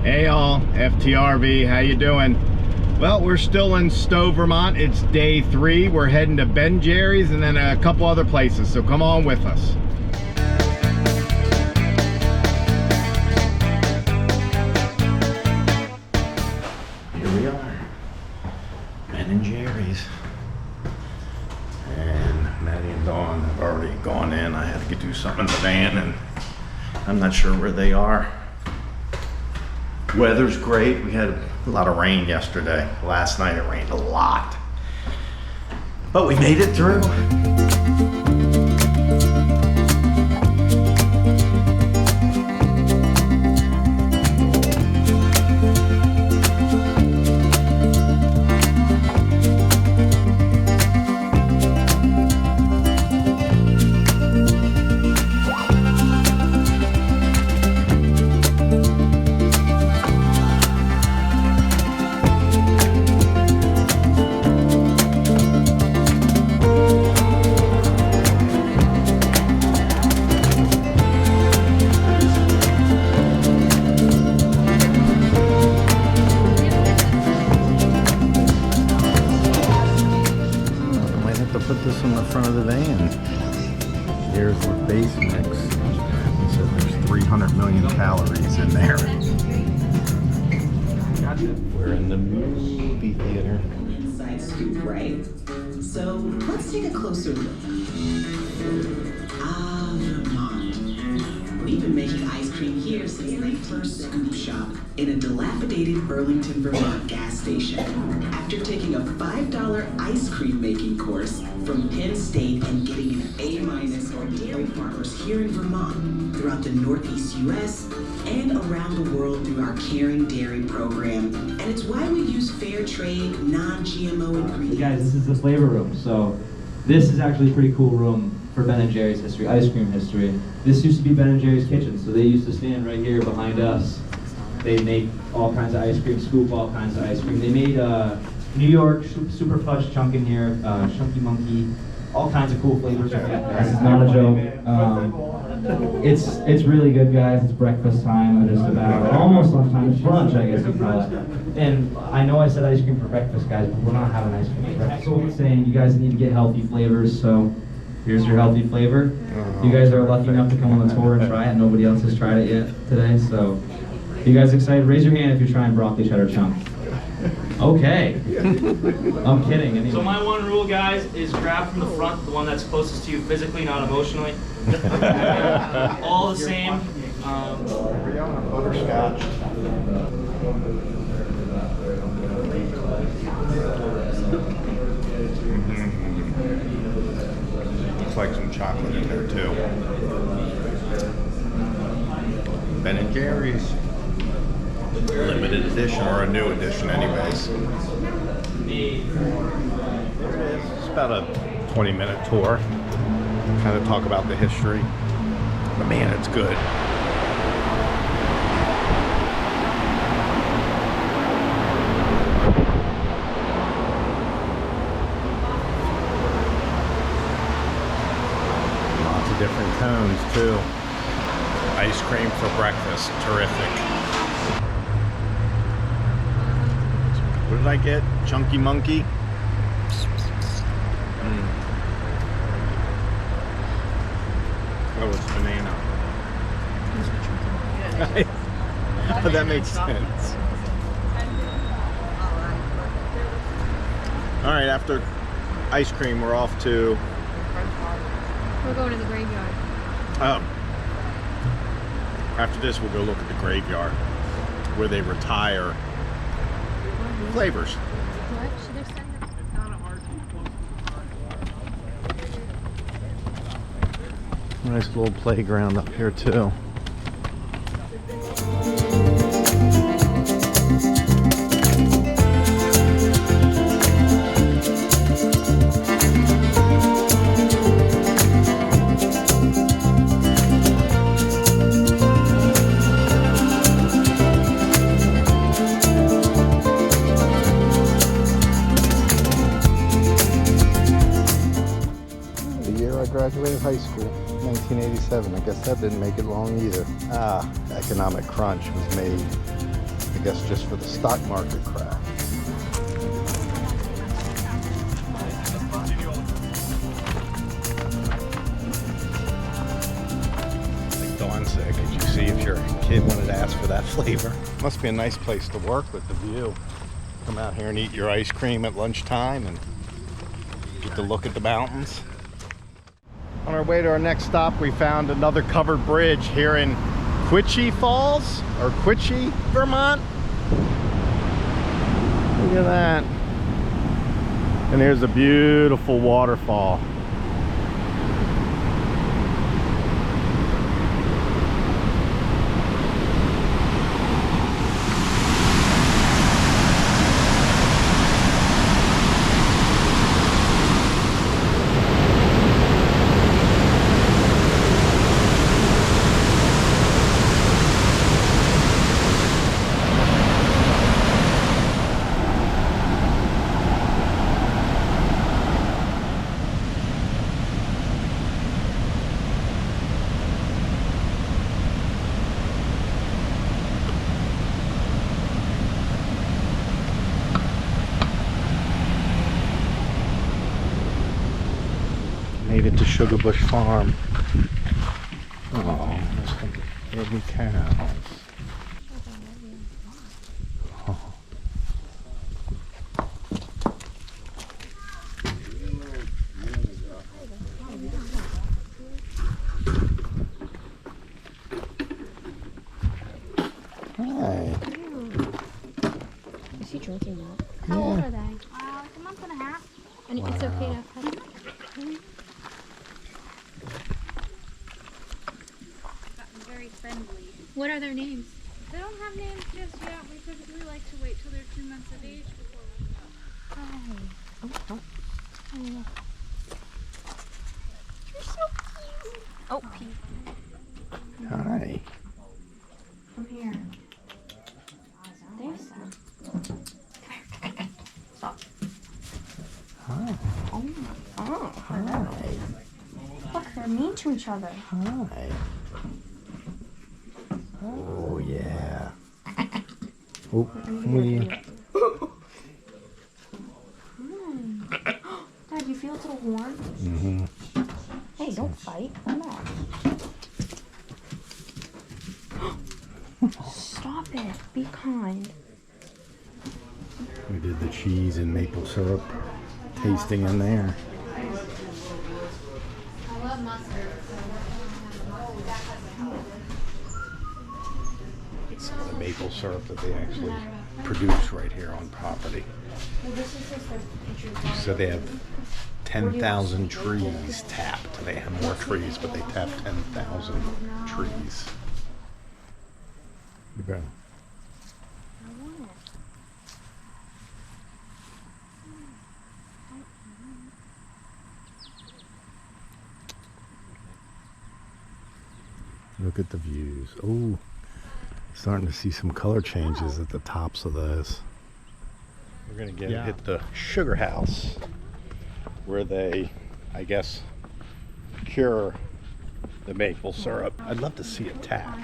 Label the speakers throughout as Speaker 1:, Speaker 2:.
Speaker 1: Hey all, FTRV, how you doing? Well, we're still in Stowe, Vermont. It's day 3. We're heading to Ben Jerry's and then a couple other places, so come on with us. Here we are, Ben and Jerry's. And Maddie and Dawn have already gone in. I had to do something in the van and I'm not sure where they are. Weather's great. We had a lot of rain yesterday. Last night it rained a lot. But we made it through. Put this on the front of the van. Here's the base mix. It says there's 300 million calories in there. We're in the movie theater.
Speaker 2: Inside scoop, right? So let's take a closer look. Ah, Vermont. We've been making ice cream here since the first scoop shop in a dilapidated Burlington, Vermont gas station. After taking a $5 ice cream making course from Penn State and getting an A- on dairy farmers here in Vermont, throughout the Northeast U.S., and around the world through our Caring Dairy program. And it's why we use fair trade, non-GMO ingredients.
Speaker 3: Guys, this is the flavor room. So this is actually a pretty cool room for Ben & Jerry's history, ice cream history. This used to be Ben & Jerry's kitchen, so they used to stand right here behind us. They make all kinds of ice cream, scoop all kinds of ice cream. They made New York super fudge chunk in here, chunky monkey, all kinds of cool flavors. This is not a joke. It's really good, guys. It's breakfast time, just about almost lunchtime. It's brunch, I guess you call it. And I know I said ice cream for breakfast, guys, but we're not having ice cream for breakfast. So we're saying you guys need to get healthy flavors. So here's your healthy flavor. You guys are lucky enough to come on the tour and try it. Nobody else has tried it yet today. So, you guys excited? Raise your hand if you're trying broccoli cheddar chunk. Okay. I'm kidding. Anyway.
Speaker 4: So my one rule, guys, is grab from the front, the one that's closest to you physically, not emotionally. All the same.
Speaker 1: Butterscotch. Looks like some chocolate in there too. Ben & Jerry's. Limited edition, or a new edition anyways. There it is. It's about a 20-minute tour. Kind of talk about the history. But man, it's good. Lots of different cones too. Ice cream for breakfast, terrific. What did I get? Chunky monkey? Oh, it's banana. Oh, that makes sense. All right, after ice cream, we're off to...
Speaker 5: We're going to the graveyard.
Speaker 1: After this, we'll go look at the graveyard where they retire flavors.
Speaker 5: What? Should they send them?
Speaker 1: Nice little playground up here too. Graduated high school, 1987. I guess that didn't make it long either. Economic crunch was made I guess just for the stock market crash. Like Dawn said, could you see if your kid wanted to ask for that flavor? Must be a nice place to work with the view. Come out here and eat your ice cream at lunchtime and get to look at the mountains. On our way to our next stop, we found another covered bridge here in Quechee Falls, or Quechee, Vermont. Look at that. And here's a beautiful waterfall. Made it to Sugarbush Farm. Oh, there's some baby cows. Oh. Hi.
Speaker 5: Is he drinking that? How old are they?
Speaker 6: Like a month and a half.
Speaker 5: And it's okay to pet them?
Speaker 6: Gotten very friendly.
Speaker 5: What are their names?
Speaker 6: They don't have names just yet. We typically like to wait till they're 2 months of age before we know.
Speaker 5: Hi. Oh, oh. Oh, you're so cute. Oh, Pete.
Speaker 1: Hi.
Speaker 5: Come here. There's some. Stop.
Speaker 1: Hi.
Speaker 5: Oh, oh, hello. Look, they're mean to each other.
Speaker 1: Hi. Oh, yeah. Oh, what are you?
Speaker 5: Dad, you feel a little warm?
Speaker 1: Mm-hmm.
Speaker 5: Hey, don't fight. Come on. Stop it. Be kind.
Speaker 1: We did the cheese and maple syrup tasting in there.
Speaker 5: I love mustard.
Speaker 1: It's the maple syrup that they actually produce right here on property. So they have 10,000 trees tapped. They have more trees, but they tap 10,000 trees. Okay. Look at the views. Oh, starting to see some color changes at the tops of those. We're gonna hit the sugar house where they, I guess, cure the maple syrup. I'd love to see it tap.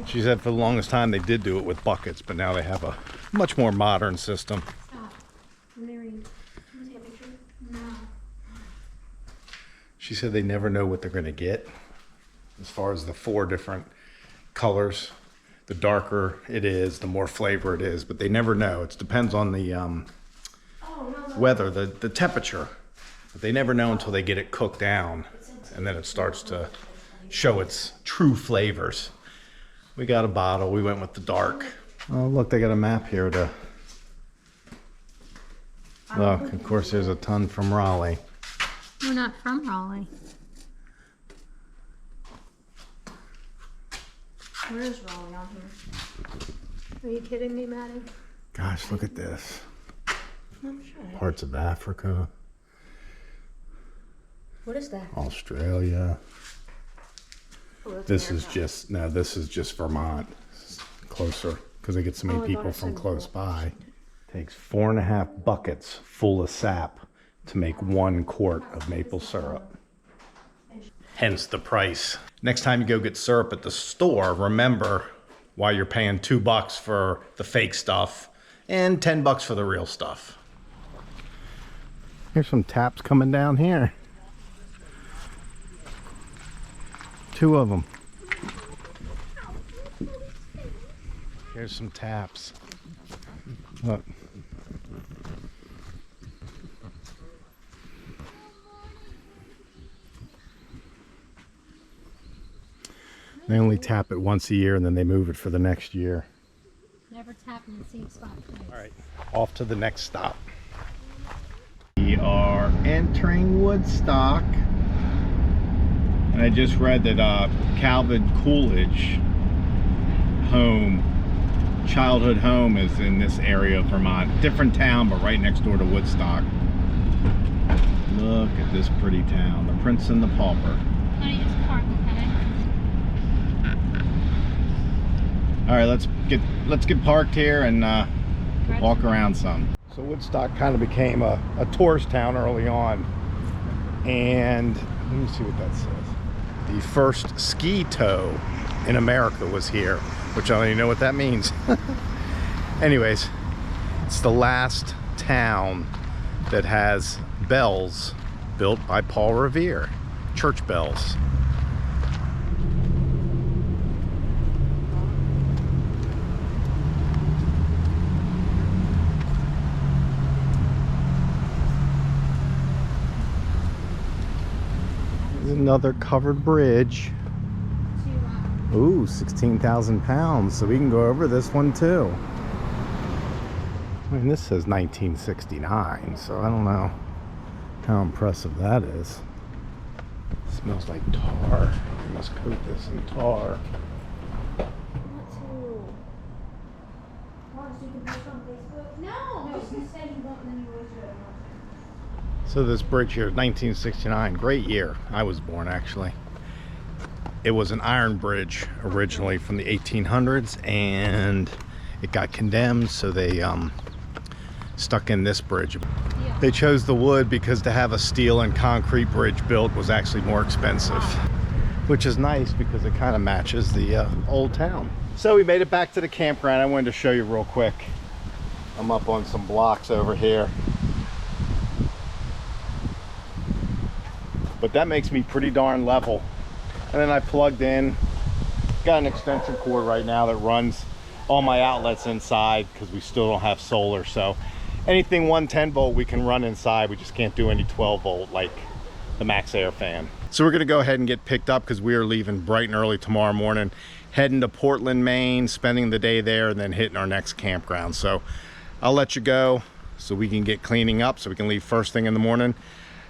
Speaker 1: She said for the longest time they did do it with buckets, but now they have a much more modern system.
Speaker 5: Stop. Mary, can you take a picture? No.
Speaker 1: She said they never know what they're gonna get as far as the 4 different colors. The darker it is, the more flavor it is, but they never know. It depends on the weather, the temperature. But they never know until they get it cooked down, and then it starts to show its true flavors. We got a bottle. We went with the dark. Oh, look, they got a map here to look. Of course, there's a ton from Raleigh.
Speaker 5: We're not from Raleigh. Where is Raleigh on here? Are you kidding me, Maddie?
Speaker 1: Gosh, look at this.
Speaker 5: I'm sure.
Speaker 1: Parts of Africa,
Speaker 5: What is that?
Speaker 1: Australia.
Speaker 5: Oh, that's
Speaker 1: This is
Speaker 5: America.
Speaker 1: this is just Vermont. It's closer because they get so many
Speaker 5: Oh, I
Speaker 1: people
Speaker 5: thought it
Speaker 1: from
Speaker 5: said
Speaker 1: close
Speaker 5: Washington.
Speaker 1: by. Takes 4.5 buckets full of sap to make 1 quart of maple syrup. Hence the price. Next time you go get syrup at the store, remember while you're paying $2 for the fake stuff and $10 for the real stuff. Here's some taps coming down here. 2 of them. Here's some taps. Look. They only tap it once a year and then they move it for the next year.
Speaker 6: Never tap in the same spot twice.
Speaker 1: All right, off to the next stop. We are entering Woodstock. And I just read that Calvin Coolidge childhood home is in this area of Vermont. Different town, but right next door to Woodstock. Look at this pretty town, the Prince and the Pauper.
Speaker 6: Honey, just park, okay?
Speaker 1: All right, let's get parked here and walk around some. So Woodstock kind of became a tourist town early on, and let me see what that says. The first ski tow in America was here, which I don't even know what that means. Anyways, it's the last town that has bells built by Paul Revere, church bells. Another covered bridge. Ooh, 16,000 pounds, so we can go over this one too. I mean, this says 1969, so I don't know how impressive that is. It smells like tar. I must coat this in tar. So this bridge here is 1969. Great year. I was born, actually. It was an iron bridge originally from the 1800s, and it got condemned, so they stuck in this bridge.
Speaker 6: Yeah.
Speaker 1: They chose the wood because to have a steel and concrete bridge built was actually more expensive, which is nice because it kind of matches the old town. So we made it back to the campground. I wanted to show you real quick. I'm up on some blocks over here. But that makes me pretty darn level. And then I plugged in, got an extension cord right now that runs all my outlets inside because we still don't have solar. So anything 110 volt we can run inside. We just can't do any 12 volt like the Max Air fan. So we're gonna go ahead and get picked up because we are leaving bright and early tomorrow morning, heading to Portland, Maine, spending the day there, and then hitting our next campground. So I'll let you go so we can get cleaning up so we can leave first thing in the morning.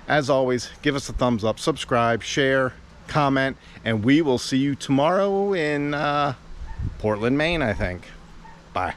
Speaker 1: As always, give us a thumbs up, subscribe, share, comment, and we will see you tomorrow in Portland, Maine, I think. Bye.